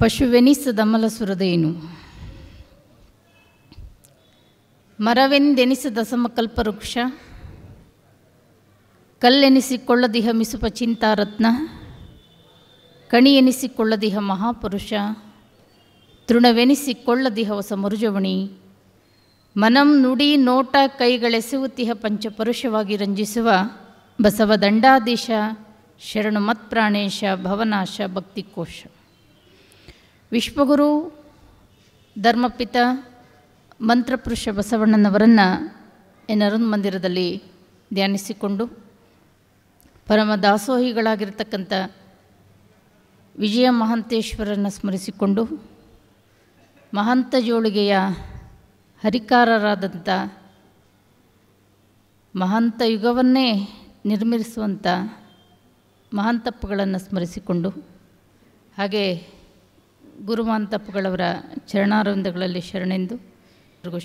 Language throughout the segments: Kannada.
ಪಶುವೆನಿಸದಮಲ ಸುರದೇನು ಮರವೆಂದೆನಿಸದ ಸಮಕಲ್ಪವೃಕ್ಷ ಕಲ್ಲೆನಿಸಿಕೊಳ್ಳದಿಹ ಮಿಸುಪ ಚಿಂತಾರತ್ನ ಕಣಿಯೆನಿಸಿಕೊಳ್ಳದಿಹ ಮಹಾಪುರುಷ ತೃಣವೆನಿಸಿಕೊಳ್ಳದಿಹ ಹೊಸ ಮರುಜವಣಿ ಮನಂ ನುಡಿ ನೋಟ ಕೈಗಳೆಸೆವುತಿಹ ಪಂಚಪರುಷವಾಗಿ ರಂಜಿಸುವ ಬಸವ ದಂಡಾಧೀಶ ಶರಣು ಮತ್ಪ್ರಾಣೇಶ ಭವನಾಶ ಭಕ್ತಿಕೋಶ. ವಿಶ್ವಗುರು ಧರ್ಮಪಿತ ಮಂತ್ರಪುರುಷ ಬಸವಣ್ಣನವರನ್ನು ಎನ್ನರೊಂದು ಮಂದಿರದಲ್ಲಿ ಧ್ಯಾನಿಸಿಕೊಂಡು ಪರಮ ದಾಸೋಹಿಗಳಾಗಿರ್ತಕ್ಕಂಥ ವಿಜಯ ಮಹಾಂತೇಶ್ವರನ್ನು ಸ್ಮರಿಸಿಕೊಂಡು ಮಹಂತ ಜೋಳಿಗೆಯ ಹರಿಕಾರರಾದಂಥ ಮಹಂತ ಯುಗವನ್ನೇ ನಿರ್ಮಿಸುವಂಥ ಮಹಂತಪ್ಪಗಳನ್ನು ಸ್ಮರಿಸಿಕೊಂಡು ಹಾಗೆ ಗುರುಮಹಂತಪ್ಪಗಳವರ ಚರಣಾರವಿಂದಗಳಲ್ಲಿ ಶರಣೆಂದು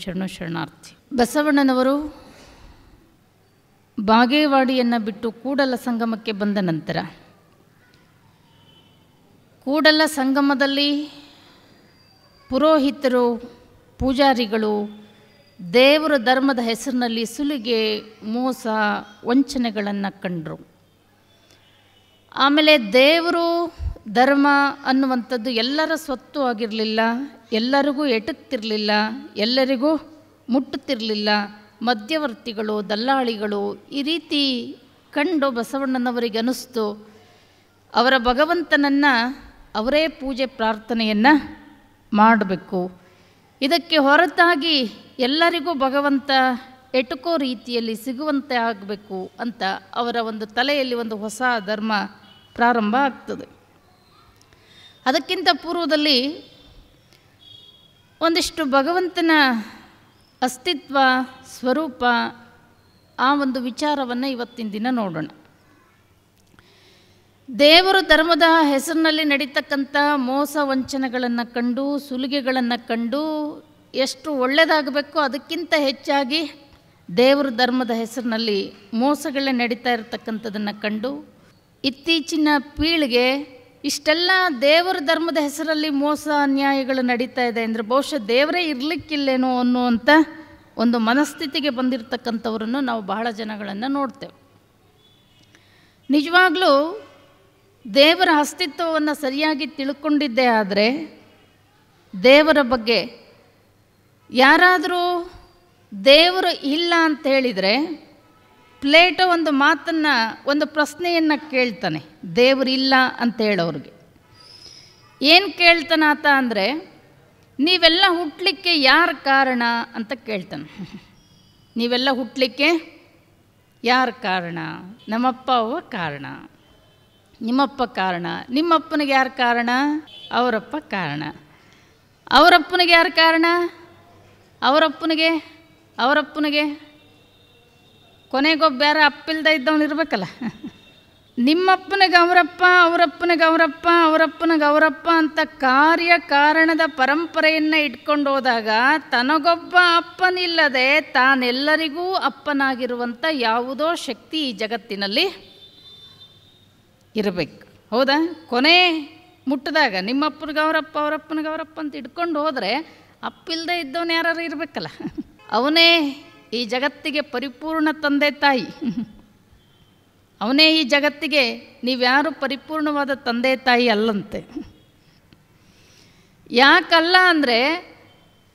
ಶರಣು ಶರಣಾರ್ಥಿ. ಬಸವಣ್ಣನವರು ಬಾಗೇವಾಡಿಯನ್ನು ಬಿಟ್ಟು ಕೂಡಲ ಸಂಗಮಕ್ಕೆ ಬಂದ ನಂತರ ಕೂಡಲ ಸಂಗಮದಲ್ಲಿ ಪುರೋಹಿತರು ಪೂಜಾರಿಗಳು ದೇವರ ಧರ್ಮದ ಹೆಸರಿನಲ್ಲಿ ಸುಲಿಗೆ ಮೋಸ ವಂಚನೆಗಳನ್ನು ಕಂಡರು. ಆಮೇಲೆ ದೇವರು ಧರ್ಮ ಅನ್ನುವಂಥದ್ದು ಎಲ್ಲರ ಸ್ವತ್ತು ಆಗಿರಲಿಲ್ಲ, ಎಲ್ಲರಿಗೂ ಎಟುಕ್ತಿರಲಿಲ್ಲ, ಎಲ್ಲರಿಗೂ ಮುಟ್ಟುತ್ತಿರಲಿಲ್ಲ. ಮಧ್ಯವರ್ತಿಗಳು ದಲ್ಲಾಳಿಗಳು ಈ ರೀತಿ ಕಂಡು ಬಸವಣ್ಣನವರಿಗೆ ಅನ್ನಿಸ್ತು ಅವರ ಭಗವಂತನನ್ನು ಅವರೇ ಪೂಜೆ ಪ್ರಾರ್ಥನೆಯನ್ನು ಮಾಡಬೇಕು. ಇದಕ್ಕೆ ಹೊರತಾಗಿ ಎಲ್ಲರಿಗೂ ಭಗವಂತ ಎಟುಕೋ ರೀತಿಯಲ್ಲಿ ಸಿಗುವಂತೆ ಆಗಬೇಕು ಅಂತ ಅವರ ಒಂದು ತಲೆಯಲ್ಲಿ ಒಂದು ಹೊಸ ಧರ್ಮ ಪ್ರಾರಂಭ ಆಗ್ತದೆ. ಅದಕ್ಕಿಂತ ಪೂರ್ವದಲ್ಲಿ ಒಂದಿಷ್ಟು ಭಗವಂತನ ಅಸ್ತಿತ್ವ ಸ್ವರೂಪ ಆ ಒಂದು ವಿಚಾರವನ್ನು ಇವತ್ತಿನ ದಿನ ನೋಡೋಣ. ದೇವರ ಧರ್ಮದ ಹೆಸರಿನಲ್ಲಿ ನಡೀತಕ್ಕಂಥ ಮೋಸ ವಂಚನೆಗಳನ್ನು ಕಂಡು ಸುಲಿಗೆಗಳನ್ನು ಕಂಡು ಎಷ್ಟು ಒಳ್ಳೆಯದಾಗಬೇಕೋ ಅದಕ್ಕಿಂತ ಹೆಚ್ಚಾಗಿ ದೇವರ ಧರ್ಮದ ಹೆಸರಿನಲ್ಲಿ ಮೋಸಗಳೇ ನಡೀತಾ ಇರತಕ್ಕಂಥದ್ದನ್ನು ಕಂಡು ಇತ್ತೀಚಿನ ಪೀಳಿಗೆ ಇಷ್ಟೆಲ್ಲ ದೇವರ ಧರ್ಮದ ಹೆಸರಲ್ಲಿ ಮೋಸ ಅನ್ಯಾಯಗಳು ನಡೀತಾ ಇದೆ ಅಂದರೆ ಬಹುಶಃ ದೇವರೇ ಇರಲಿಕ್ಕಿಲ್ಲೇನೋ ಅನ್ನುವಂಥ ಒಂದು ಮನಸ್ಥಿತಿಗೆ ಬಂದಿರತಕ್ಕಂಥವ್ರನ್ನು ನಾವು ಬಹಳ ಜನಗಳನ್ನು ನೋಡ್ತೇವೆ. ನಿಜವಾಗಲೂ ದೇವರ ಅಸ್ತಿತ್ವವನ್ನು ಸರಿಯಾಗಿ ತಿಳ್ಕೊಂಡಿದ್ದೇ ಆದರೆ ದೇವರ ಬಗ್ಗೆ ಯಾರಾದರೂ ದೇವರು ಇಲ್ಲ ಅಂತ ಹೇಳಿದರೆ ಪ್ಲೇಟೋ ಒಂದು ಮಾತನ್ನು ಒಂದು ಪ್ರಶ್ನೆಯನ್ನು ಕೇಳ್ತಾನೆ ದೇವರಿಲ್ಲ ಅಂತ ಹೇಳೋರಿಗೆ. ಏನು ಕೇಳ್ತಾನಾತ ಅಂದರೆ ನೀವೆಲ್ಲ ಹುಟ್ಟಲಿಕ್ಕೆ ಯಾರು ಕಾರಣ ಅಂತ ಕೇಳ್ತಾನೆ. ನೀವೆಲ್ಲ ಹುಟ್ಟಲಿಕ್ಕೆ ಯಾರು ಕಾರಣ? ನಮ್ಮಪ್ಪ ಅವ್ವ ಕಾರಣ. ನಿಮ್ಮಪ್ಪ ಕಾರಣ. ನಿಮ್ಮಪ್ಪನಿಗೆ ಯಾರು ಕಾರಣ? ಅವರಪ್ಪ ಕಾರಣ. ಅವರಪ್ಪನಿಗೆ ಯಾರು ಕಾರಣ? ಅವರಪ್ಪನಿಗೆ ಕೊನೆಗೊಬ್ಬ ಯಾರು ಅಪ್ಪಿಲ್ದ ಇದ್ದವನು ಇರಬೇಕಲ್ಲ. ನಿಮ್ಮಪ್ಪನಿಗೆ ಅವರಪ್ಪ, ಅವರಪ್ಪನಿಗೆ ಅವರಪ್ಪ, ಅವರಪ್ಪನಿಗೆ ಅವರಪ್ಪ ಅಂತ ಕಾರ್ಯ ಕಾರಣದ ಪರಂಪರೆಯನ್ನು ಇಟ್ಕೊಂಡು ಹೋದಾಗ ತನಗೊಬ್ಬ ಅಪ್ಪನಿಲ್ಲದೆ ತಾನೆಲ್ಲರಿಗೂ ಅಪ್ಪನಾಗಿರುವಂಥ ಯಾವುದೋ ಶಕ್ತಿ ಈ ಜಗತ್ತಿನಲ್ಲಿ ಇರಬೇಕು. ಹೌದಾ? ಕೊನೆ ಮುಟ್ಟಿದಾಗ ನಿಮ್ಮಪ್ಪನಿಗೆ ಅವರಪ್ಪ, ಅವರಪ್ಪನಿಗೆ ಅವರಪ್ಪ ಅಂತ ಇಟ್ಕೊಂಡು ಹೋದರೆ ಅಪ್ಪಿಲ್ಲದೆ ಇದ್ದವನು ಯಾರು ಇರಬೇಕಲ್ಲ. ಅವನೇ ಈ ಜಗತ್ತಿಗೆ ಪರಿಪೂರ್ಣ ತಂದೆ ತಾಯಿ. ಅವನೇ ಈ ಜಗತ್ತಿಗೆ ನೀವ್ಯಾರು ಪರಿಪೂರ್ಣವಾದ ತಂದೆ ತಾಯಿ ಅಲ್ಲಂತೆ. ಯಾಕಲ್ಲ ಅಂದರೆ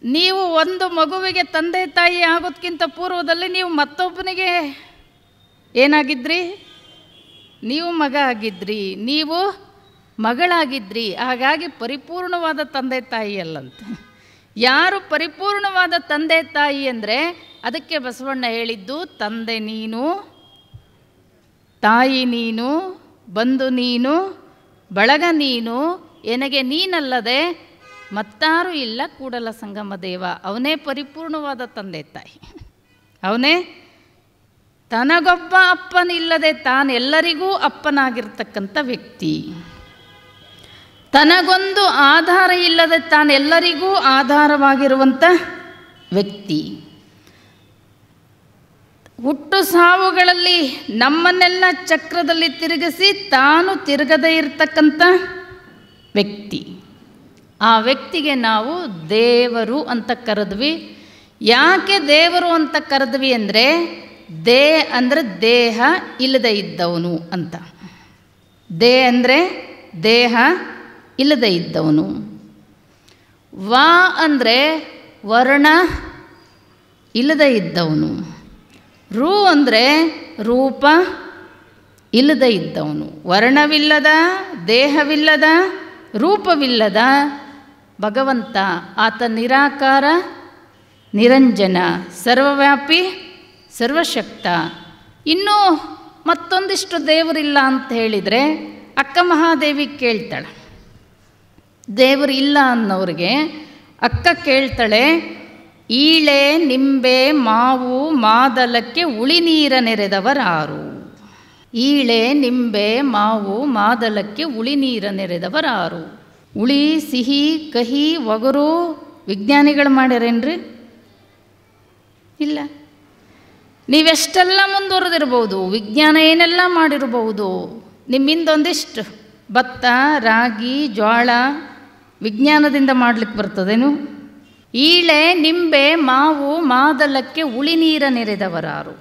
ನೀವು ಒಂದು ಮಗುವಿಗೆ ತಂದೆ ತಾಯಿ ಆಗೋದಕ್ಕಿಂತ ಪೂರ್ವದಲ್ಲಿ ನೀವು ಮತ್ತೊಬ್ಬನಿಗೆ ಏನಾಗಿದ್ರಿ? ನೀವು ಮಗ ಆಗಿದ್ರಿ, ನೀವು ಮಗಳಾಗಿದ್ರಿ. ಹಾಗಾಗಿ ಪರಿಪೂರ್ಣವಾದ ತಂದೆ ತಾಯಿ ಅಲ್ಲಂತೆ. ಯಾರು ಪರಿಪೂರ್ಣವಾದ ತಂದೆ ತಾಯಿ ಅಂದರೆ ಅದಕ್ಕೆ ಬಸವಣ್ಣ ಹೇಳಿದ್ದು ತಂದೆ ನೀನು, ತಾಯಿ ನೀನು, ಬಂಧು ನೀನು, ಬಳಗ ನೀನು, ಎನಗೆ ನೀನಲ್ಲದೆ ಮತ್ತಾರೂ ಇಲ್ಲ ಕೂಡಲ ಸಂಗಮ ದೇವ. ಅವನೇ ಪರಿಪೂರ್ಣವಾದ ತಂದೆ ತಾಯಿ. ಅವನೇ ತನಗೊಬ್ಬ ಅಪ್ಪನಿಲ್ಲದೆ ತಾನೆಲ್ಲರಿಗೂ ಅಪ್ಪನಾಗಿರ್ತಕ್ಕಂಥ ವ್ಯಕ್ತಿ. ತನಗೊಂದು ಆಧಾರ ಇಲ್ಲದೆ ತಾನೆಲ್ಲರಿಗೂ ಆಧಾರವಾಗಿರುವಂಥ ವ್ಯಕ್ತಿ. ಹುಟ್ಟು ಸಾವುಗಳಲ್ಲಿ ನಮ್ಮನ್ನೆಲ್ಲ ಚಕ್ರದಲ್ಲಿ ತಿರುಗಿಸಿ ತಾನು ತಿರುಗದೇ ಇರತಕ್ಕಂಥ ವ್ಯಕ್ತಿ. ಆ ವ್ಯಕ್ತಿಗೆ ನಾವು ದೇವರು ಅಂತ ಕರೆದ್ವಿ. ಯಾಕೆ ದೇವರು ಅಂತ ಕರೆದ್ವಿ ಅಂದರೆ ಅಂದರೆ ದೇಹ ಇಲ್ಲದೆ ಇದ್ದವನು ಅಂತ. ಅಂದರೆ ದೇಹ ಇಲ್ಲದೆ ಇದ್ದವನು. ವಾ ಅಂದರೆ ವರ್ಣ ಇಲ್ಲದೆ ಇದ್ದವನು. ರು ಅಂದರೆ ರೂಪ ಇಲ್ಲದೆ ಇದ್ದವನು. ವರ್ಣವಿಲ್ಲದ, ದೇಹವಿಲ್ಲದ, ರೂಪವಿಲ್ಲದ ಭಗವಂತ. ಆತ ನಿರಾಕಾರ, ನಿರಂಜನ, ಸರ್ವವ್ಯಾಪಿ, ಸರ್ವಶಕ್ತ. ಇನ್ನೂ ಮತ್ತೊಂದಿಷ್ಟು ದೇವರಿಲ್ಲ ಅಂತ ಹೇಳಿದರೆ ಅಕ್ಕ ಮಹಾದೇವಿ ಕೇಳ್ತಾಳೆ. ದೇವರು ಇಲ್ಲ ಅನ್ನೋರಿಗೆ ಅಕ್ಕ ಕೇಳ್ತಾಳೆ, ಈಳೆ ನಿಂಬೆ ಮಾವು ಮಾದಲಕ್ಕೆ ಉಳಿ ನೀರ ನೆರೆದವರಾರು. ಈಳೆ ನಿಂಬೆ ಮಾವು ಮಾದಲಕ್ಕೆ ಉಳಿ ನೀರ ನೆರೆದವರಾರು. ಉಳಿ, ಸಿಹಿ, ಕಹಿ, ಒಗರು ವಿಜ್ಞಾನಿಗಳು ಮಾಡ್ಯಾರೇನ್ರಿ? ಇಲ್ಲ. ನೀವೆಷ್ಟೆಲ್ಲ ಮುಂದುವರೆದಿರ್ಬೋದು, ವಿಜ್ಞಾನ ಏನೆಲ್ಲ ಮಾಡಿರ್ಬೋದು, ನಿಮ್ಮಿಂದೊಂದಿಷ್ಟು ಭತ್ತ, ರಾಗಿ, ಜೋಳ ವಿಜ್ಞಾನದಿಂದ ಮಾಡಲಿಕ್ಕೆ ಬರ್ತದೇನು? ಈಳೆ ನಿಂಬೆ ಮಾವು ಮಾದಲಕ್ಕೆ ಉಳಿ ನೀರ ನೆರೆದವರಾರು.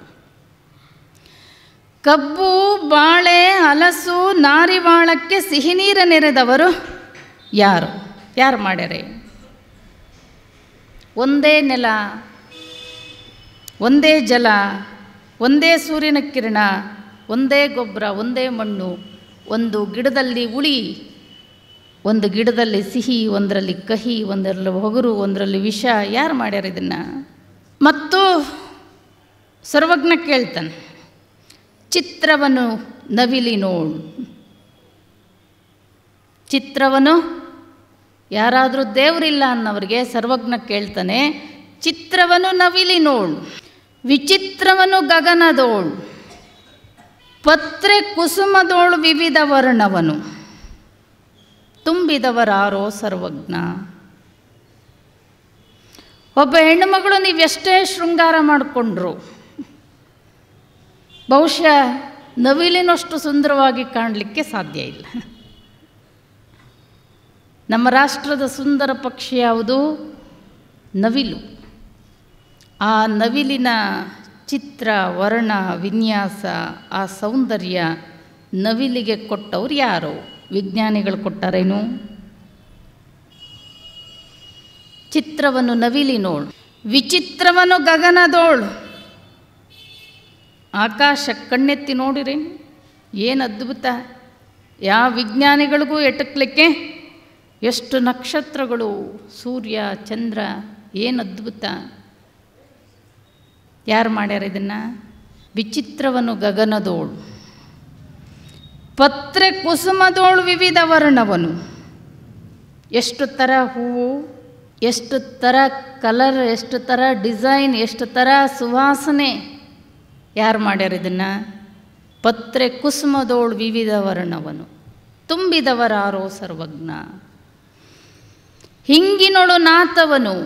ಕಬ್ಬು, ಬಾಳೆ, ಹಲಸು, ನಾರಿವಾಳಕ್ಕೆ ಸಿಹಿ ನೀರ ನೆರೆದವರು ಯಾರು? ಯಾರು ಮಾಡ್ಯಾರೆ? ಒಂದೇ ನೆಲ, ಒಂದೇ ಜಲ, ಒಂದೇ ಸೂರ್ಯನ ಕಿರಣ, ಒಂದೇ ಗೊಬ್ಬರ, ಒಂದೇ ಮಣ್ಣು. ಒಂದು ಗಿಡದಲ್ಲಿ ಹುಳಿ, ಒಂದು ಗಿಡದಲ್ಲಿ ಸಿಹಿ, ಒಂದರಲ್ಲಿ ಕಹಿ, ಒಂದರಲ್ಲಿ ಹೊಗರು, ಒಂದರಲ್ಲಿ ವಿಷ. ಯಾರು ಮಾಡ್ಯಾರ ಇದನ್ನು? ಮತ್ತು ಸರ್ವಜ್ಞ ಕೇಳ್ತಾನೆ, ಚಿತ್ರವನ್ನು ನವಿಲಿ ನೋಡು. ಚಿತ್ರವನ್ನು ಯಾರಾದರೂ ದೇವರಿಲ್ಲ ಅನ್ನೋರಿಗೆ ಸರ್ವಜ್ಞ ಕೇಳ್ತಾನೆ, ಚಿತ್ರವನ್ನು ನವಿಲಿ ನೋಡು, ವಿಚಿತ್ರವನ್ನು ಗಗನದೋಳು, ಪತ್ರೆ ಕುಸುಮದೋಳು ವಿವಿಧ ವರ್ಣವನು, ತುಂಬಿದವರಾರೋ ಸರ್ವಜ್ಞ. ಒಬ್ಬ ಹೆಣ್ಣುಮಗಳು ನೀವೆಷ್ಟೇ ಶೃಂಗಾರ ಮಾಡಿಕೊಂಡ್ರು ಬಹುಶಃ ನವಿಲಿನಷ್ಟು ಸುಂದರವಾಗಿ ಕಾಣಲಿಕ್ಕೆ ಸಾಧ್ಯ ಇಲ್ಲ. ನಮ್ಮ ರಾಷ್ಟ್ರದ ಸುಂದರ ಪಕ್ಷಿ ಯಾವುದು? ನವಿಲು. ಆ ನವಿಲಿನ ಚಿತ್ರ, ವರ್ಣ, ವಿನ್ಯಾಸ, ಆ ಸೌಂದರ್ಯ ನವಿಲಿಗೆ ಕೊಟ್ಟವ್ರು ಯಾರು? ವಿಜ್ಞಾನಿಗಳು ಕೊಟ್ಟರೇನು? ಚಿತ್ರವನ್ನು ನವಿಲಿ ನೋಡು, ವಿಚಿತ್ರವನ್ನು ಗಗನದೋಳು. ಆಕಾಶ ಕಣ್ಣೆತ್ತಿ ನೋಡಿರಿ, ಏನು ಅದ್ಭುತ! ಯಾವ ವಿಜ್ಞಾನಿಗಳಿಗೂ ಎಟಕಲಿಕ್ಕೆ ಎಷ್ಟು ನಕ್ಷತ್ರಗಳು, ಸೂರ್ಯ, ಚಂದ್ರ, ಏನು ಅದ್ಭುತ! ಯಾರು ಮಾಡ್ಯಾರ ಇದನ್ನು? ವಿಚಿತ್ರವನ್ನು ಗಗನದೋಳು, ಪತ್ರೆ ಕುಸುಮದೋಳು ವಿವಿಧ ವರ್ಣವನು. ಎಷ್ಟು ಥರ ಹೂವು, ಎಷ್ಟು ಥರ ಕಲರ್, ಎಷ್ಟು ಥರ ಡಿಸೈನ್, ಎಷ್ಟು ಥರ ಸುವಾಸನೆ. ಯಾರು ಮಾಡ್ಯಾರ ಇದನ್ನು? ಪತ್ರೆ ಕುಸುಮದೋಳು ವಿವಿಧ ವರ್ಣವನು, ತುಂಬಿದವರಾರೋ ಸರ್ವಜ್ಞ. ಹಿಂಗಿನೊಳು ನಾತವನು,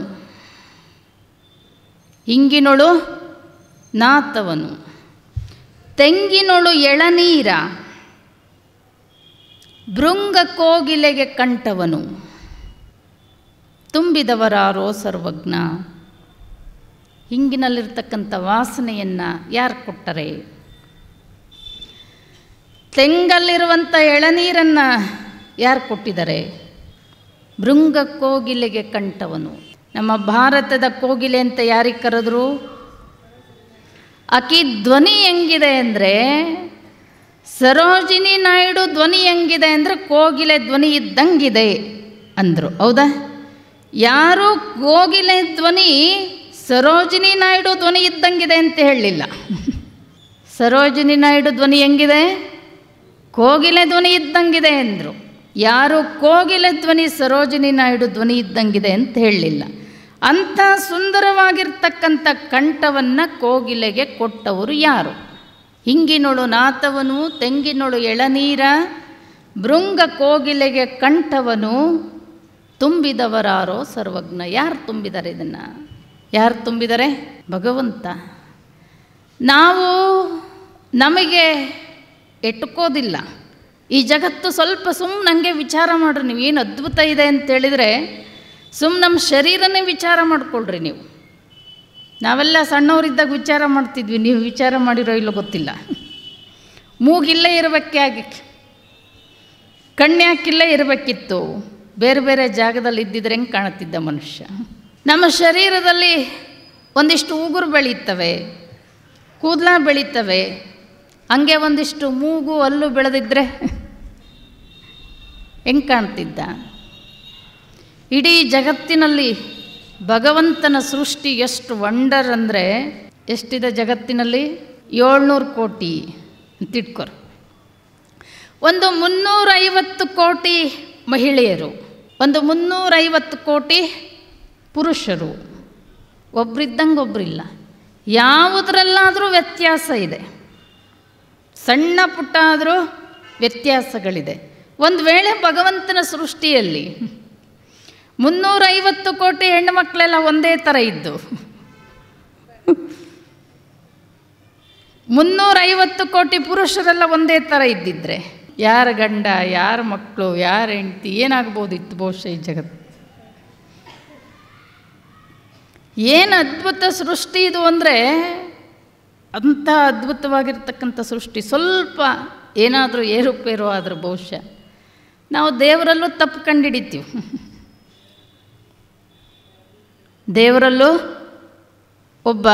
ಹಿಂಗಿನೊಳು ನಾತವನು, ತೆಂಗಿನೊಳು ಎಳನೀರ, ಭೃಂಗ ಕೋಗಿಲೆಗೆ ಕಂಠವನು, ತುಂಬಿದವರಾರೋ ಸರ್ವಜ್ಞ. ಹಿಂಗಿನಲ್ಲಿರ್ತಕ್ಕಂಥ ವಾಸನೆಯನ್ನು ಯಾರು ಕೊಟ್ಟರೆ? ತೆಂಗಲ್ಲಿರುವಂಥ ಎಳನೀರನ್ನು ಯಾರು ಕೊಟ್ಟಿದ್ದಾರೆ? ಭೃಂಗ ಕೋಗಿಲೆಗೆ ಕಂಠವನು. ನಮ್ಮ ಭಾರತದ ಕೋಗಿಲೆ ಅಂತ ಯಾರಿಗೆ ಕರೆದ್ರು? ಆಕಿ ಧ್ವನಿ ಹೆಂಗಿದೆ ಅಂದರೆ, ಸರೋಜಿನಿ ನಾಯ್ಡು ಧ್ವನಿ ಹೆಂಗಿದೆ ಅಂದರೆ ಕೋಗಿಲೆ ಧ್ವನಿ ಇದ್ದಂಗಿದೆ ಅಂದರು. ಹೌದಾ? ಯಾರು ಕೋಗಿಲೆ ಧ್ವನಿ ಸರೋಜಿನಿ ನಾಯ್ಡು ಧ್ವನಿ ಇದ್ದಂಗಿದೆ ಅಂತ ಹೇಳಲಿಲ್ಲ. ಸರೋಜಿನಿ ನಾಯ್ಡು ಧ್ವನಿ ಹೆಂಗಿದೆ? ಕೋಗಿಲೆ ಧ್ವನಿ ಇದ್ದಂಗಿದೆ ಅಂದರು. ಯಾರು ಕೋಗಿಲೆ ಧ್ವನಿ ಸರೋಜಿನಿ ನಾಯ್ಡು ಧ್ವನಿ ಇದ್ದಂಗಿದೆ ಅಂತ ಹೇಳಲಿಲ್ಲ. ಅಂಥ ಸುಂದರವಾಗಿರ್ತಕ್ಕಂಥ ಕಂಠವನ್ನು ಕೋಗಿಲೆಗೆ ಕೊಟ್ಟವರು ಯಾರು? ಹಿಂಗಿನೊಳು ನಾತವನು, ತೆಂಗಿನೊಳು ಎಳನೀರ, ಭೃಂಗ ಕೋಗಿಲೆಗೆ ಕಂಠವನು, ತುಂಬಿದವರಾರೋ ಸರ್ವಜ್ಞ. ಯಾರು ತುಂಬಿದ್ದಾರೆ ಇದನ್ನು? ಯಾರು ತುಂಬಿದ್ದಾರೆ? ಭಗವಂತ. ನಾವು ನಮಗೆ ಎಟುಕೋದಿಲ್ಲ, ಈ ಜಗತ್ತು ಸ್ವಲ್ಪ ಸುಮ್ಮನೆ ಹಂಗೆ ವಿಚಾರ ಮಾಡಿರಿ. ನೀವು ಏನು ಅದ್ಭುತ ಇದೆ ಅಂತೇಳಿದರೆ ಸುಮ್ಮನೆ ನಮ್ಮ ಶರೀರನೇ ವಿಚಾರ ಮಾಡ್ಕೊಳ್ರಿ ನೀವು. ನಾವೆಲ್ಲ ಸಣ್ಣವರಿದ್ದಾಗ ವಿಚಾರ ಮಾಡ್ತಿದ್ವಿ, ನೀವು ವಿಚಾರ ಮಾಡಿರೋ ಇಲ್ಲೋ ಗೊತ್ತಿಲ್ಲ. ಮೂಗಿಲ್ಲೇ ಇರಬೇಕೆ ಆಗಕ್ಕೆ, ಕಣ್ಣ್ಯಾಕಿಲ್ಲೇ ಇರಬೇಕಿತ್ತು, ಬೇರೆ ಬೇರೆ ಜಾಗದಲ್ಲಿ ಇದ್ದಿದ್ರೆ ಹೆಂಗೆ ಕಾಣುತ್ತಿದ್ದ ಮನುಷ್ಯ. ನಮ್ಮ ಶರೀರದಲ್ಲಿ ಒಂದಿಷ್ಟು ಉಗುರು ಬೆಳೀತವೆ, ಕೂದಲ ಬೆಳೀತವೆ, ಹಂಗೆ ಒಂದಿಷ್ಟು ಮೂಗು ಹಲ್ಲು ಬೆಳೆದಿದ್ದರೆ ಹೆಂಗೆ ಕಾಣ್ತಿದ್ದ. ಇಡೀ ಜಗತ್ತಿನಲ್ಲಿ ಭಗವಂತನ ಸೃಷ್ಟಿ ಎಷ್ಟು ವಂಡರ್ ಅಂದರೆ, ಎಷ್ಟಿದೆ ಜಗತ್ತಿನಲ್ಲಿ? 700 ಕೋಟಿ ಅಂತಿಟ್ಕೊರು. ಒಂದು 350 ಕೋಟಿ ಮಹಿಳೆಯರು, ಒಂದು 350 ಕೋಟಿ ಪುರುಷರು. ಒಬ್ರಿದ್ದಂಗೆ ಒಬ್ಬರಿಲ್ಲ. ಯಾವುದರಲ್ಲಾದರೂ ವ್ಯತ್ಯಾಸ ಇದೆ, ಸಣ್ಣ ಪುಟ್ಟ ಆದರೂ ವ್ಯತ್ಯಾಸಗಳಿದೆ. ಒಂದು ವೇಳೆ ಭಗವಂತನ ಸೃಷ್ಟಿಯಲ್ಲಿ 350 ಕೋಟಿ ಹೆಣ್ಣುಮಕ್ಕಳೆಲ್ಲ ಒಂದೇ ಥರ ಇದ್ದು, 350 ಕೋಟಿ ಪುರುಷರೆಲ್ಲ ಒಂದೇ ಥರ ಇದ್ದಿದ್ರೆ ಯಾರ ಗಂಡ, ಯಾರ ಮಕ್ಕಳು, ಯಾರ ಹೆಂಡತಿ ಏನಾಗ್ಬೋದಿತ್ತು ಬಹುಶಃ ಈ ಜಗತ್ತು. ಏನು ಅದ್ಭುತ ಸೃಷ್ಟಿ ಇದು ಅಂದರೆ, ಅಂಥ ಅದ್ಭುತವಾಗಿರ್ತಕ್ಕಂಥ ಸೃಷ್ಟಿ. ಸ್ವಲ್ಪ ಏನಾದರೂ ಏರುಪೇರು ಆದರೂ ಬಹುಶಃ ನಾವು ದೇವರಲ್ಲೂ ತಪ್ಪು ಕಂಡುಹಿಡಿತೀವಿ. ದೇವರಲ್ಲೂ ಒಬ್ಬ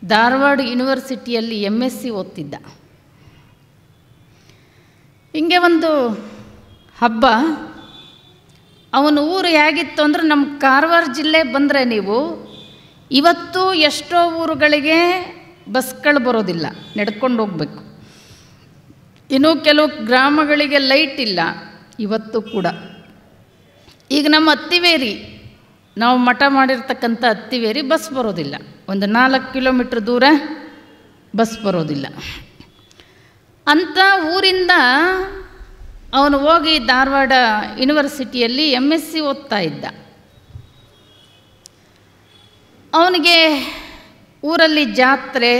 ಧಾರವಾಡ ಯೂನಿವರ್ಸಿಟಿಯಲ್ಲಿ MSc ಓದ್ತಿದ್ದ. ಹಿಂಗೆ ಒಂದು ಹಬ್ಬ, ಅವನ ಊರು ಹೇಗಿತ್ತು ಅಂದರೆ, ನಮ್ಮ ಕಾರವಾರ ಜಿಲ್ಲೆ ಬಂದರೆ ನೀವು ಇವತ್ತು ಎಷ್ಟೋ ಊರುಗಳಿಗೆ ಬಸ್ಗಳು ಬರೋದಿಲ್ಲ, ನಡ್ಕೊಂಡು ಹೋಗಬೇಕು. ಇನ್ನೂ ಕೆಲವು ಗ್ರಾಮಗಳಿಗೆ ಲೈಟ್ ಇಲ್ಲ ಇವತ್ತು ಕೂಡ. ಈಗ ನಮ್ಮ ಅತ್ತಿವೇರಿ, ನಾವು ಮಠ ಮಾಡಿರ್ತಕ್ಕಂಥ ಅತ್ತಿವೇರಿ ಬಸ್ ಬರೋದಿಲ್ಲ, ಒಂದು 4 ಕಿಲೋಮೀಟ್ರ್ ದೂರ ಬಸ್ ಬರೋದಿಲ್ಲ. ಅಂಥ ಊರಿಂದ ಅವನು ಹೋಗಿ ಧಾರವಾಡ ಯೂನಿವರ್ಸಿಟಿಯಲ್ಲಿ MSc ಓದ್ತಾ ಇದ್ದ. ಅವನಿಗೆ ಊರಲ್ಲಿ ಜಾತ್ರೆ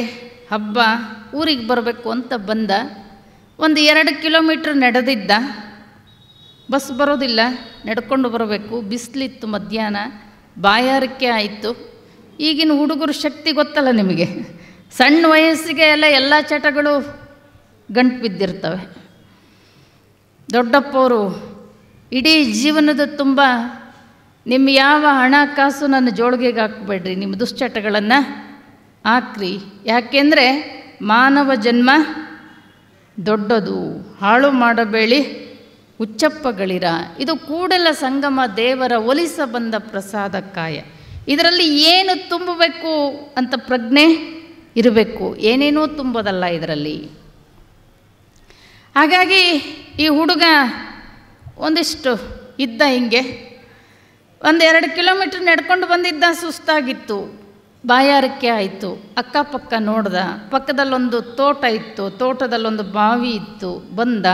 ಹಬ್ಬ, ಊರಿಗೆ ಬರಬೇಕು ಅಂತ ಬಂದ. ಒಂದು 2 ಕಿಲೋಮೀಟ್ರ್ ನಡೆದಿದ್ದ, ಬಸ್ ಬರೋದಿಲ್ಲ, ನಡ್ಕೊಂಡು ಬರಬೇಕು. ಬಿಸಿಲಿತ್ತು, ಮಧ್ಯಾಹ್ನ, ಬಾಯಾರಿಕೆ ಆಯಿತು. ಈಗಿನ ಹುಡುಗರ ಶಕ್ತಿ ಗೊತ್ತಲ್ಲ ನಿಮಗೆ, ಸಣ್ಣ ವಯಸ್ಸಿಗೆ ಎಲ್ಲ ಚಟಗಳು ಗಂಟು ಬಿದ್ದಿರ್ತವೆ. ದೊಡ್ಡಪ್ಪವರು ಇಡೀ ಜೀವನದ ತುಂಬ ನಿಮ್ಮ ಯಾವ ಹಣ ಕಾಸು ನನ್ನ ಜೋಳಿಗೆಗೆ ಹಾಕಬೇಡ್ರಿ, ನಿಮ್ಮ ದುಶ್ಚಟಗಳನ್ನು ಹಾಕ್ರಿ. ಯಾಕೆಂದರೆ ಮಾನವ ಜನ್ಮ ದೊಡ್ಡದು, ಹಾಳು ಮಾಡಬೇಡಿ ಹುಚ್ಚಪ್ಪಗಳಿರ, ಇದು ಕೂಡಲ ಸಂಗಮ ದೇವರ ಒಲಿಸ ಬಂದ ಪ್ರಸಾದ ಕಾಯ. ಇದರಲ್ಲಿ ಏನು ತುಂಬಬೇಕು ಅಂತ ಪ್ರಜ್ಞೆ ಇರಬೇಕು, ಏನೇನೂ ತುಂಬೋದಲ್ಲ ಇದರಲ್ಲಿ. ಹಾಗಾಗಿ ಈ ಹುಡುಗ ಒಂದಿಷ್ಟು ಇದ್ದ, ಹಿಂಗೆ ಒಂದು 2 ಕಿಲೋಮೀಟ್ರ್ ನಡ್ಕೊಂಡು ಬಂದಿದ್ದ. ಸುಸ್ತಾಗಿತ್ತು, ಬಾಯಾರಿಕೆ ಆಯಿತು. ಅಕ್ಕಪಕ್ಕ ನೋಡ್ದ, ಪಕ್ಕದಲ್ಲೊಂದು ತೋಟ ಇತ್ತು, ತೋಟದಲ್ಲೊಂದು ಬಾವಿ ಇತ್ತು. ಬಂದ,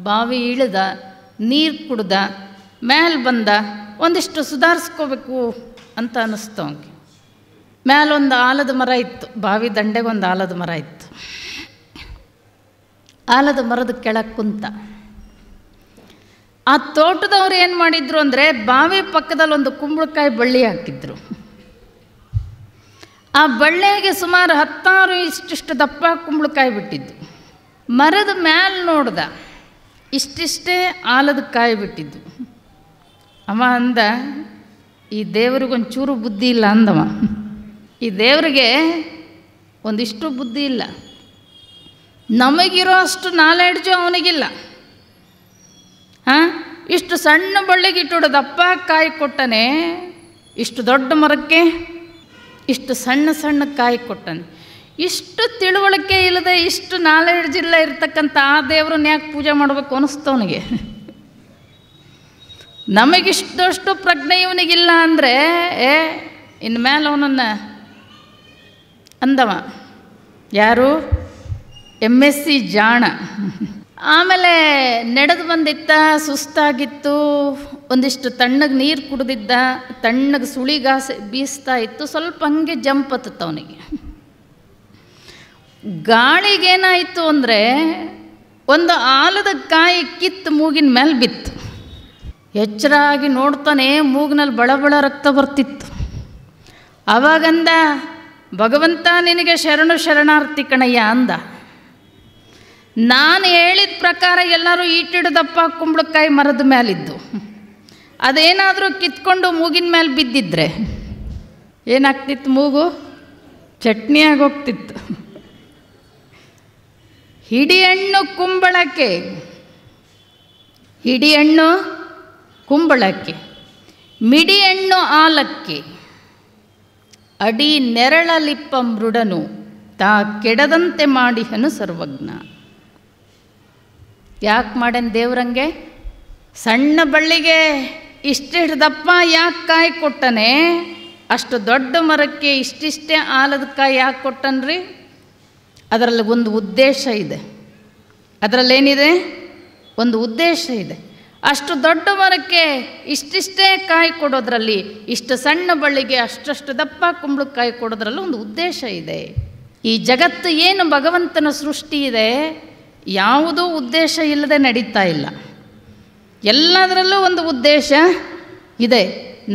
ಬಾವಿ ಇಳಿದ, ನೀರು ಕುಡ್ದ, ಮೇಲೆ ಬಂದ. ಒಂದಿಷ್ಟು ಸುಧಾರಿಸ್ಕೋಬೇಕು ಅಂತ ಅನ್ನಿಸ್ತು ಅವನಿಗೆ. ಮೇಲೊಂದು ಆಲದ ಮರ ಇತ್ತು, ಬಾವಿ ದಂಡೆಗೊಂದು ಆಲದ ಮರ ಇತ್ತು. ಆಲದ ಮರದ ಕೆಳಗೆ ಕುಂತ. ಆ ತೋಟದವ್ರು ಏನು ಮಾಡಿದ್ರು ಅಂದರೆ, ಬಾವಿ ಪಕ್ಕದಲ್ಲಿ ಒಂದು ಕುಂಬಳಕಾಯಿ ಬಳ್ಳಿ ಹಾಕಿದ್ರು. ಆ ಬಳ್ಳಿಗೆ ಸುಮಾರು 10 ಇಷ್ಟಿಷ್ಟು ದಪ್ಪ ಕುಂಬಳಕಾಯಿ ಬಿಟ್ಟಿದ್ದು. ಮರದ ಮ್ಯಾಲೆ ನೋಡ್ದ, ಇಷ್ಟಿಷ್ಟೇ ಆಲದ ಕಾಯಿ ಬಿಟ್ಟಿದ್ದು. ಅವ ಅಂದ, ಈ ದೇವ್ರಿಗೊಂಚೂರು ಬುದ್ಧಿ ಇಲ್ಲ ಅಂದವ. ಈ ದೇವರಿಗೆ ಒಂದಿಷ್ಟು ಬುದ್ಧಿ ಇಲ್ಲ, ನಮಗಿರೋ ಅಷ್ಟು ನಾಲೆಡ್ಜು ಅವನಿಗಿಲ್ಲ. ಇಷ್ಟು ಸಣ್ಣ ಬಳ್ಳಿಗೆ ಇಟ್ಟು ದಪ್ಪ ಕಾಯಿ ಕೊಟ್ಟನೆ, ಇಷ್ಟು ದೊಡ್ಡ ಮರಕ್ಕೆ ಇಷ್ಟು ಸಣ್ಣ ಸಣ್ಣ ಕಾಯಿ ಕೊಟ್ಟನೆ. ಇಷ್ಟು ತಿಳುವಳಿಕೆ ಇಲ್ಲದೆ, ಇಷ್ಟು ನಾಲೆಡ್ಜ್ ಇಲ್ಲ ಇರ್ತಕ್ಕಂಥ ಆ ದೇವ್ರನ್ನ ಯಾಕೆ ಪೂಜೆ ಮಾಡಬೇಕು ಅನ್ನಿಸ್ತವನಿಗೆ. ನಮಗಿಷ್ಟಷ್ಟು ಪ್ರಜ್ಞೆ ಇವನಿಗಿಲ್ಲ ಅಂದರೆ, ಇನ್ನು ಮೇಲೆ ಅವನನ್ನು ಅಂದವ ಯಾರು, MSc ಜಾಣ. ಆಮೇಲೆ ನಡೆದು ಬಂದಿತ್ತ, ಸುಸ್ತಾಗಿತ್ತು, ಒಂದಿಷ್ಟು ತಣ್ಣಗೆ ನೀರು ಕುಡಿದಿದ್ದ, ತಣ್ಣಗೆ ಸುಳಿಗಾಸೆ ಬೀಸ್ತಾ ಇತ್ತು. ಸ್ವಲ್ಪ ಹಂಗೆ ಜಂಪ್ ಹತ್ತತ್ತು ಅವನಿಗೆ. ಗಾಳಿಗೇನಾಯಿತು ಅಂದರೆ, ಒಂದು ಆಲದ ಕಾಯಿ ಕಿತ್ತು ಮೂಗಿನ ಮೇಲೆ ಬಿತ್ತು. ಎಚ್ಚರಾಗಿ ನೋಡ್ತಾನೆ, ಮೂಗಿನಲ್ಲಿ ಬಳಬಳ ರಕ್ತ ಬರ್ತಿತ್ತು. ಆವಾಗಂದ, ಭಗವಂತ ನಿನಗೆ ಶರಣು ಶರಣಾರ್ಥಿ ಕಣಯ್ಯ ಅಂದ. ನಾನು ಹೇಳಿದ ಪ್ರಕಾರ ಎಲ್ಲರೂ ಈಟಿಡ್ದಪ್ಪ ಕುಂಬಳಕಾಯಿ ಮರದ ಮೇಲಿದ್ದು, ಅದೇನಾದರೂ ಕಿತ್ಕೊಂಡು ಮೂಗಿನ ಮೇಲೆ ಬಿದ್ದಿದ್ರೆ ಏನಾಗ್ತಿತ್ತು? ಮೂಗು ಚಟ್ನಿ ಆಗೋಗ್ತಿತ್ತು. ಹಿಡಿಹಣ್ಣು ಕುಂಬಳಕ್ಕೆ, ಹಿಡಿಹಣ್ಣು ಕುಂಬಳಕ್ಕೆ, ಮಿಡಿಹಣ್ಣು ಆಲಕ್ಕೆ, ಅಡಿ ನೆರಳಲಿಪ್ಪ ಮೃಡನು ತಾ ಕೆಡದಂತೆ ಮಾಡಿಹನು ಸರ್ವಜ್ಞ. ಯಾಕೆ ಮಾಡ್ಯಾನ ದೇವ್ರಂಗೆ? ಸಣ್ಣ ಬಳ್ಳಿಗೆ ಇಷ್ಟಿಷ್ಟು ದಪ್ಪ ಯಾಕೆ ಕಾಯಿ ಕೊಟ್ಟನೆ? ಅಷ್ಟು ದೊಡ್ಡ ಮರಕ್ಕೆ ಇಷ್ಟಿಷ್ಟೇ ಆಲದ ಕಾಯಿ ಯಾಕೆ ಕೊಟ್ಟನ್ರಿ? ಅದರಲ್ಲಿ ಒಂದು ಉದ್ದೇಶ ಇದೆ. ಅದರಲ್ಲೇನಿದೆ? ಒಂದು ಉದ್ದೇಶ ಇದೆ. ಅಷ್ಟು ದೊಡ್ಡ ಮರಕ್ಕೆ ಇಷ್ಟಿಷ್ಟೇ ಕಾಯಿ ಕೊಡೋದ್ರಲ್ಲಿ, ಇಷ್ಟು ಸಣ್ಣ ಬಳ್ಳಿಗೆ ಅಷ್ಟಷ್ಟು ದಪ್ಪ ಕುಂಬಳಕಾಯಿ ಕೊಡೋದ್ರಲ್ಲಿ ಒಂದು ಉದ್ದೇಶ ಇದೆ. ಈ ಜಗತ್ತು ಏನು ಭಗವಂತನ ಸೃಷ್ಟಿ ಇದೆ, ಯಾವುದೂ ಉದ್ದೇಶ ಇಲ್ಲದೆ ನಡೀತಾ ಇಲ್ಲ. ಎಲ್ಲದರಲ್ಲೂ ಒಂದು ಉದ್ದೇಶ ಇದೆ.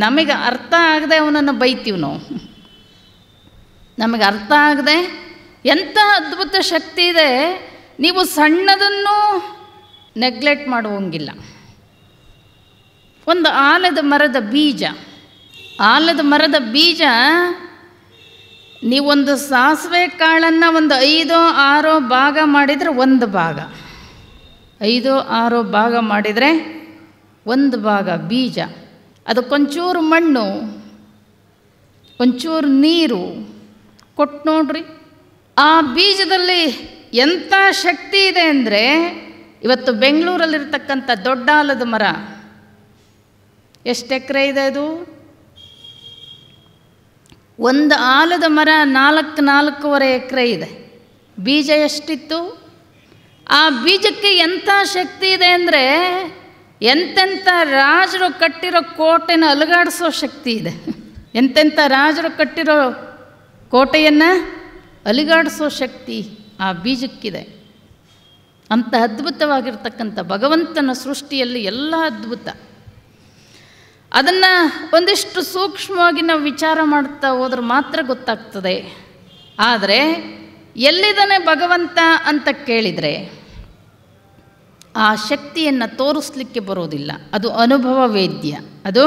ನಮಗೆ ಅರ್ಥ ಆಗದೆ ಅವನನ್ನು ಬೈತೀವಿ ನಾವು. ನಮಗೆ ಅರ್ಥ ಆಗದೆ ಎಂಥ ಅದ್ಭುತ ಶಕ್ತಿ ಇದೆ. ನೀವು ಸಣ್ಣದನ್ನು ನೆಗ್ಲೆಕ್ಟ್ ಮಾಡುವಂಗಿಲ್ಲ. ಒಂದು ಆಲದ ಮರದ ಬೀಜ, ಆಲದ ಮರದ ಬೀಜ, ನೀವೊಂದು ಸಾಸಿವೆ ಕಾಳನ್ನು ಒಂದು 5-6 ಭಾಗ ಮಾಡಿದರೆ ಒಂದು ಭಾಗ, 5-6 ಭಾಗ ಮಾಡಿದರೆ ಒಂದು ಭಾಗ ಬೀಜ. ಅದಕ್ಕೊಂಚೂರು ಮಣ್ಣು, ಒಂಚೂರು ನೀರು ಕೊಟ್ಟು ನೋಡ್ರಿ, ಆ ಬೀಜದಲ್ಲಿ ಎಂಥ ಶಕ್ತಿ ಇದೆ ಅಂದರೆ, ಇವತ್ತು ಬೆಂಗಳೂರಲ್ಲಿರ್ತಕ್ಕಂಥ ದೊಡ್ಡ ಆಲದ ಮರ ಎಷ್ಟು ಎಕರೆ ಇದೆ? ಅದು ಒಂದು ಆಲದ ಮರ 4-4.5 ಎಕರೆ ಇದೆ. ಬೀಜ ಎಷ್ಟಿತ್ತು? ಆ ಬೀಜಕ್ಕೆ ಎಂಥ ಶಕ್ತಿ ಇದೆ ಅಂದರೆ, ಎಂತೆಂಥ ರಾಜರು ಕಟ್ಟಿರೋ ಕೋಟೆನ ಅಲುಗಾಡಿಸೋ ಶಕ್ತಿ ಇದೆ. ಎಂತೆಂಥ ರಾಜರು ಕಟ್ಟಿರೋ ಕೋಟೆಯನ್ನು ಅಲುಗಾಡಿಸೋ ಶಕ್ತಿ ಆ ಬೀಜಕ್ಕಿದೆ. ಅಂಥ ಅದ್ಭುತವಾಗಿರ್ತಕ್ಕಂಥ ಭಗವಂತನ ಸೃಷ್ಟಿಯಲ್ಲಿ ಎಲ್ಲ ಅದ್ಭುತ. ಅದನ್ನು ಒಂದಿಷ್ಟು ಸೂಕ್ಷ್ಮವಾಗಿ ನಾವು ವಿಚಾರ ಮಾಡ್ತಾ ಹೋದ್ರೆ ಮಾತ್ರ ಗೊತ್ತಾಗ್ತದೆ. ಆದರೆ ಎಲ್ಲಿದ್ದಾನೆ ಭಗವಂತ ಅಂತ ಕೇಳಿದರೆ ಆ ಶಕ್ತಿಯನ್ನು ತೋರಿಸ್ಲಿಕ್ಕೆ ಬರೋದಿಲ್ಲ. ಅದು ಅನುಭವ ವೇದ್ಯ, ಅದು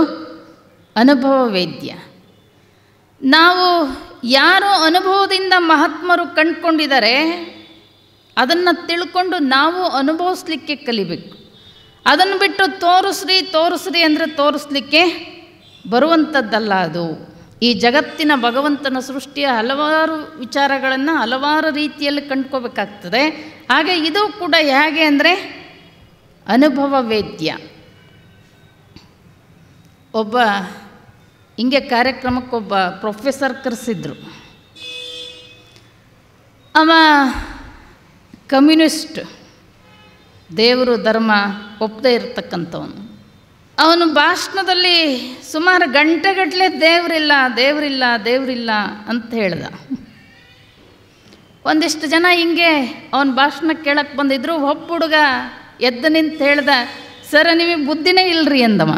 ಅನುಭವ ವೇದ್ಯ. ನಾವು ಯಾರು ಅನುಭವದಿಂದ ಮಹಾತ್ಮರು ಕಂಡುಕೊಂಡಿದ್ದಾರೆ ಅದನ್ನು ತಿಳ್ಕೊಂಡು ನಾವು ಅನುಭವಿಸ್ಲಿಕ್ಕೆ ಕಲಿಬೇಕು. ಅದನ್ನು ಬಿಟ್ಟು ತೋರಿಸ್ರಿ ಅಂದರೆ ತೋರಿಸ್ಲಿಕ್ಕೆ ಬರುವಂಥದ್ದಲ್ಲ ಅದು. ಈ ಜಗತ್ತಿನ ಭಗವಂತನ ಸೃಷ್ಟಿಯ ಹಲವಾರು ವಿಚಾರಗಳನ್ನು ಹಲವಾರು ರೀತಿಯಲ್ಲಿ ಕಂಡ್ಕೋಬೇಕಾಗ್ತದೆ. ಹಾಗೆ ಇದು ಕೂಡ ಹೇಗೆ ಅಂದರೆ ಅನುಭವ ವೇದ್ಯ. ಒಬ್ಬ ಹಿಂಗೆ ಕಾರ್ಯಕ್ರಮಕ್ಕೊಬ್ಬ ಪ್ರೊಫೆಸರ್ ಕರೆಸಿದ್ರು. ಅವ ಕಮ್ಯುನಿಸ್ಟ್, ದೇವರು ಧರ್ಮ ಒಪ್ಪದೇ ಇರತಕ್ಕಂಥವನು. ಅವನು ಭಾಷಣದಲ್ಲಿ ಸುಮಾರು ಗಂಟೆಗಟ್ಟಲೆ ದೇವರಿಲ್ಲ ದೇವರಿಲ್ಲ ದೇವರಿಲ್ಲ ಅಂತ ಹೇಳ್ದ. ಒಂದಿಷ್ಟು ಜನ ಹಿಂಗೆ ಅವನ ಭಾಷಣ ಕೇಳಕ್ಕೆ ಬಂದಿದ್ರು. ಒಬ್ಬ ಹುಡುಗ ಎದ್ದು ನಿಂತು ಹೇಳ್ದ, ಸರ್ ನಿಮಗೆ ಬುದ್ಧಿನೇ ಇಲ್ಲರಿ ಅಂದವ.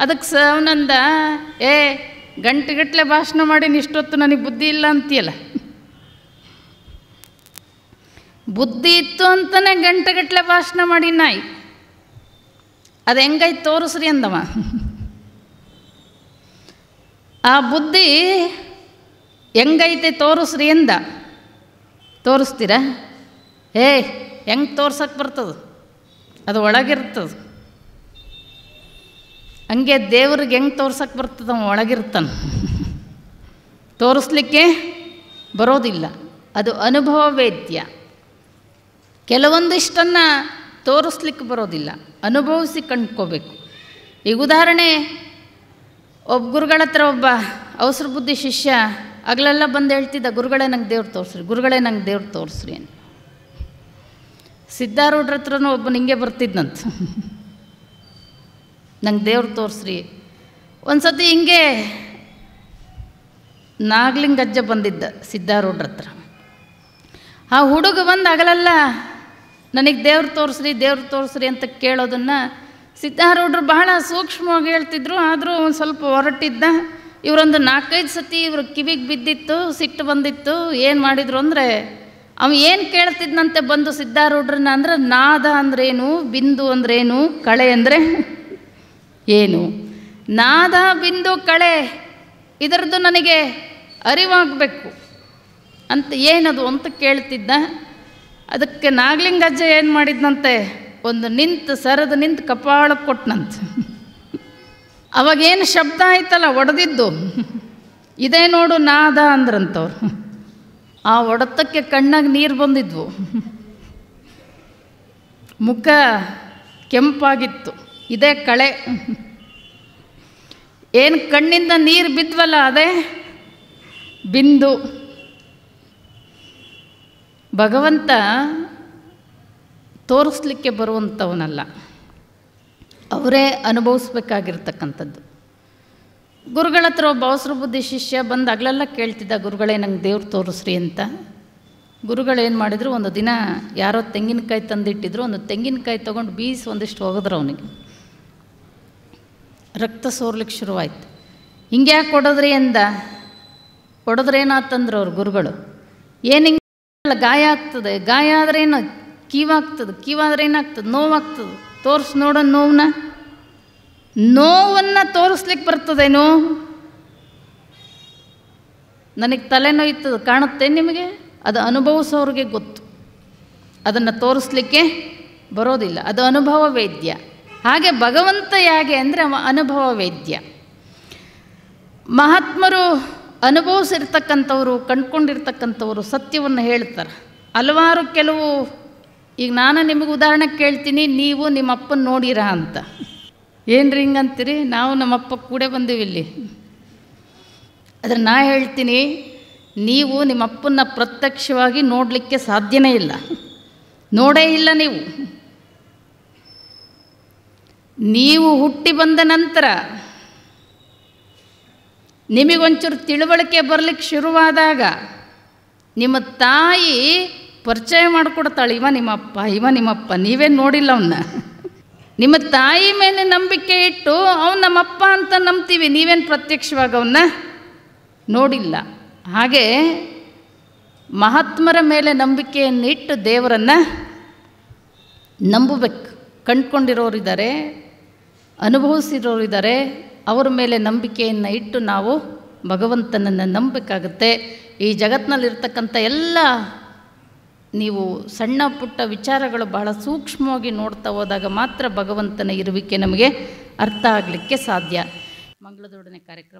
ಅದಕ್ಕೆ ಅವನಂದ, ಗಂಟೆಗಟ್ಟಲೆ ಭಾಷಣ ಮಾಡಿ ಇಷ್ಟೊತ್ತು ನನಗೆ ಬುದ್ಧಿ ಇಲ್ಲ ಅಂತೀಯಲ್ಲ. ಬುದ್ಧಿ ಇತ್ತು ಅಂತಲೇ ಗಂಟೆಗಟ್ಟಲೆ ಭಾಷಣ ಮಾಡಿ ನಾಯಿ, ಅದು ಹೆಂಗೈತೆ ತೋರಿಸ್ರಿ ಅಂದವ. ಆ ಬುದ್ಧಿ ಹೆಂಗೈತೆ ತೋರಿಸ್ರಿ ಅಂದ. ತೋರಿಸ್ತೀರಾ? ಹೆಂಗೆ ತೋರ್ಸಕ್ಕೆ ಬರ್ತದೆ? ಅದು ಒಳಗಿರ್ತದೆ. ಹಂಗೆ ದೇವ್ರಿಗೆ ಹೆಂಗೆ ತೋರ್ಸಕ್ಕೆ ಬರ್ತದೆ? ಅವ ಒಳಗಿರ್ತಾನೆ, ತೋರಿಸ್ಲಿಕ್ಕೆ ಬರೋದಿಲ್ಲ. ಅದು ಅನುಭವ ವೇದ್ಯ. ಕೆಲವೊಂದಿಷ್ಟನ್ನು ತೋರಿಸ್ಲಿಕ್ಕೆ ಬರೋದಿಲ್ಲ, ಅನುಭವಿಸಿ ಕಂಡ್ಕೋಬೇಕು. ಈಗ ಉದಾಹರಣೆ, ಒಬ್ಬ ಗುರುಗಳ ಹತ್ರ ಒಬ್ಬ ಅವಸರ ಬುದ್ಧಿ ಶಿಷ್ಯ ಆಗಲೆಲ್ಲ ಬಂದು ಹೇಳ್ತಿದ್ದ, ಗುರುಗಳೇ ನಂಗೆ ದೇವ್ರು ತೋರಿಸ್ರಿ, ಗುರುಗಳೇ ನಂಗೆ ದೇವ್ರು ತೋರಿಸ್ರಿ ಅಂತ. ಸಿದ್ಧಾರೂಢರ ಹತ್ರನೂ ಒಬ್ಬನು ಹಿಂಗೆ ಬರ್ತಿದ್ನಂತ, ನಂಗೆ ದೇವ್ರು ತೋರಿಸ್ರಿ. ಒಂದು ಸತಿ ಹಿಂಗೆ ನಾಗಲಿಂಗಜ್ಜ ಬಂದಿದ್ದ ಸಿದ್ಧಾರೂಢರ ಹತ್ರ. ಆ ಹುಡುಗ ಬಂದು ಆಗಲೆಲ್ಲ ನನಗೆ ದೇವ್ರು ತೋರಿಸ್ರಿ ಅಂತ ಕೇಳೋದನ್ನು ಸಿದ್ಧಾರೂಢರು ಬಹಳ ಸೂಕ್ಷ್ಮವಾಗಿ ಹೇಳ್ತಿದ್ರು. ಆದರೂ ಒಂದು ಸ್ವಲ್ಪ ಹೊರಟಿದ್ದ. ಇವರೊಂದು 4-5 ಸತಿ ಇವ್ರ ಕಿವಿಗೆ ಬಿದ್ದಿತ್ತು, ಸಿಟ್ಟು ಬಂದಿತ್ತು. ಏನು ಮಾಡಿದ್ರು ಅಂದರೆ, ಅವ ಏನು ಕೇಳ್ತಿದ್ನಂತೆ ಬಂದು ಸಿದ್ಧಾರೂಢರನ್ನ ಅಂದರೆ, ನಾದ ಅಂದ್ರೇನು, ಬಿಂದು ಅಂದ್ರೇನು, ಕಳೆ ಅಂದರೆ ಏನು, ನಾದ ಬಿಂದು ಕಳೆ ಇದರದ್ದು ನನಗೆ ಅರಿವಾಗಬೇಕು ಅಂತ ಏನದು ಅಂತ ಕೇಳ್ತಿದ್ದ. ಅದಕ್ಕೆ ನಾಗಲಿಂಗಜ್ಜ ಏನು ಮಾಡಿದ್ನಂತೆ, ಒಂದು ಸರದು ನಿಂತು ಕಪಾಳಕ್ಕೆ ಕೊಟ್ಟನಂತೆ. ಅವಾಗೇನು ಶಬ್ದ ಆಯ್ತಲ್ಲ ಒಡೆದಿದ್ದು, ಇದೇ ನೋಡು ನಾದ ಅಂದ್ರಂತವ್ರು. ಆ ಹೊಡೆತಕ್ಕೆ ಕಣ್ಣಾಗ ನೀರು ಬಂದಿದ್ವು, ಮುಖ ಕೆಂಪಾಗಿತ್ತು. ಇದೇ ಕಳೆ. ಏನು ಕಣ್ಣಿಂದ ನೀರು ಬಿದ್ವಲ್ಲ ಅದೇ ಬಿಂದು. ಭಗವಂತ ತೋರಿಸ್ಲಿಕ್ಕೆ ಬರುವಂಥವನಲ್ಲ, ಅವರೇ ಅನುಭವಿಸ್ಬೇಕಾಗಿರ್ತಕ್ಕಂಥದ್ದು. ಗುರುಗಳ ಹತ್ರ ಒಬ್ಬ ಅವಸರ ಬುದ್ಧಿ ಶಿಷ್ಯ ಬಂದು ಅಗಲೆಲ್ಲ ಕೇಳ್ತಿದ್ದ, ಗುರುಗಳೇ ನಂಗೆ ದೇವ್ರು ತೋರಿಸ್ರಿ ಅಂತ. ಗುರುಗಳೇನು ಮಾಡಿದ್ರು, ಒಂದು ದಿನ ಯಾರೋ ತೆಂಗಿನಕಾಯಿ ತಂದಿಟ್ಟಿದ್ರು. ಒಂದು ತೆಂಗಿನಕಾಯಿ ತೊಗೊಂಡು ಬೀಸಿ ಒಂದಿಷ್ಟು ಹೋಗಿದ್ರು. ಅವನಿಗೆ ರಕ್ತ ಸೋರ್ಲಿಕ್ಕೆ ಶುರುವಾಯ್ತು. ಹಿಂಗೆ ಯಾಕೆ ಹೊಡೆದ್ರಿ ಅಂದ. ಹೊಡೆದ್ರೇನಾತಂದ್ರು ಅವ್ರು ಗುರುಗಳು, ಏನು ಹಿಂಗೆ ಗಾಯ ಆಗ್ತದೆ, ಗಾಯ ಆದರೆ ಏನು ಕೀವಾಗ್ತದೆ, ಕೀವಾದ್ರೆ ಏನಾಗ್ತದೆ, ನೋವಾಗ್ತದೆ, ತೋರಿಸಿ ನೋಡೋಣ ನೋವನ್ನು ತೋರಿಸ್ಲಿಕ್ಕೆ ಬರ್ತದೇನೋ. ನನಗೆ ತಲೆನೋಯ್ತದೆ ಕಾಣುತ್ತೆ ನಿಮಗೆ, ಅದು ಅನುಭವಿಸೋರಿಗೆ ಗೊತ್ತು, ಅದನ್ನು ತೋರಿಸ್ಲಿಕ್ಕೆ ಬರೋದಿಲ್ಲ. ಅದು ಅನುಭವ ವೇದ್ಯ. ಹಾಗೆ ಭಗವಂತ ಹೇಗೆ ಅಂದರೆ ಅವ ಅನುಭವ ವೇದ್ಯ. ಮಹಾತ್ಮರು ಅನುಭವಿಸಿರ್ತಕ್ಕಂಥವ್ರು, ಕಂಡ್ಕೊಂಡಿರ್ತಕ್ಕಂಥವ್ರು ಸತ್ಯವನ್ನು ಹೇಳ್ತಾರೆ. ಹಲವಾರು ಕೆಲವು, ಈಗ ನಾನು ನಿಮಗೆ ಉದಾಹರಣೆ ಕೇಳ್ತೀನಿ, ನೀವು ನಿಮ್ಮ ಅಪ್ಪನ ನೋಡಿರಾ ಅಂತ. ಏನ್ರಿ ಹಿಂಗಂತೀರಿ, ನಾವು ನಮ್ಮಪ್ಪ ಕೂಡ ಬಂದೀವಿ ಇಲ್ಲಿ. ಆದರೆ ನಾ ಹೇಳ್ತೀನಿ, ನೀವು ನಿಮ್ಮ ಅಪ್ಪನ ಪ್ರತ್ಯಕ್ಷವಾಗಿ ನೋಡಲಿಕ್ಕೆ ಸಾಧ್ಯನೇ ಇಲ್ಲ, ನೋಡೇ ಇಲ್ಲ. ನೀವು ಹುಟ್ಟಿ ಬಂದ ನಂತರ ನಿಮಗೊಂಚೂರು ತಿಳುವಳಿಕೆ ಬರಲಿಕ್ಕೆ ಶುರುವಾದಾಗ ನಿಮ್ಮ ತಾಯಿ ಪರಿಚಯ ಮಾಡಿಕೊಡ್ತಾಳೆ, ಇವ ನಿಮ್ಮಪ್ಪ, ನೀವೇನು ನೋಡಿಲ್ಲ ಅವನ್ನ. ನಿಮ್ಮ ತಾಯಿ ಮೇಲೆ ನಂಬಿಕೆ ಇಟ್ಟು ಅವನು ನಮ್ಮಪ್ಪ ಅಂತ ನಂಬ್ತೀವಿ, ನೀವೇನು ಪ್ರತ್ಯಕ್ಷವಾಗಿ ಅವನ್ನ ನೋಡಿಲ್ಲ. ಹಾಗೆ ಮಹಾತ್ಮರ ಮೇಲೆ ನಂಬಿಕೆಯನ್ನು ಇಟ್ಟು ದೇವರನ್ನು ನಂಬಬೇಕು. ಕಂಡ್ಕೊಂಡಿರೋರಿದ್ದಾರೆ, ಅನುಭವಿಸಿರೋರಿದ್ದಾರೆ, ಅವರ ಮೇಲೆ ನಂಬಿಕೆಯನ್ನು ಇಟ್ಟು ನಾವು ಭಗವಂತನನ್ನು ನಂಬಬೇಕಾಗುತ್ತೆ. ಈ ಜಗತ್ತಿನಲ್ಲಿರ್ತಕ್ಕಂಥ ಎಲ್ಲ ನೀವು ಸಣ್ಣ ಪುಟ್ಟ ವಿಚಾರಗಳು ಬಹಳ ಸೂಕ್ಷ್ಮವಾಗಿ ನೋಡ್ತಾ ಹೋದಾಗ ಮಾತ್ರ ಭಗವಂತನ ಇರುವಿಕೆ ನಮಗೆ ಅರ್ಥ ಆಗಲಿಕ್ಕೆ ಸಾಧ್ಯ. ಮಂಗಳದೊಡನೆ ಕಾರ್ಯಕ್ರಮ.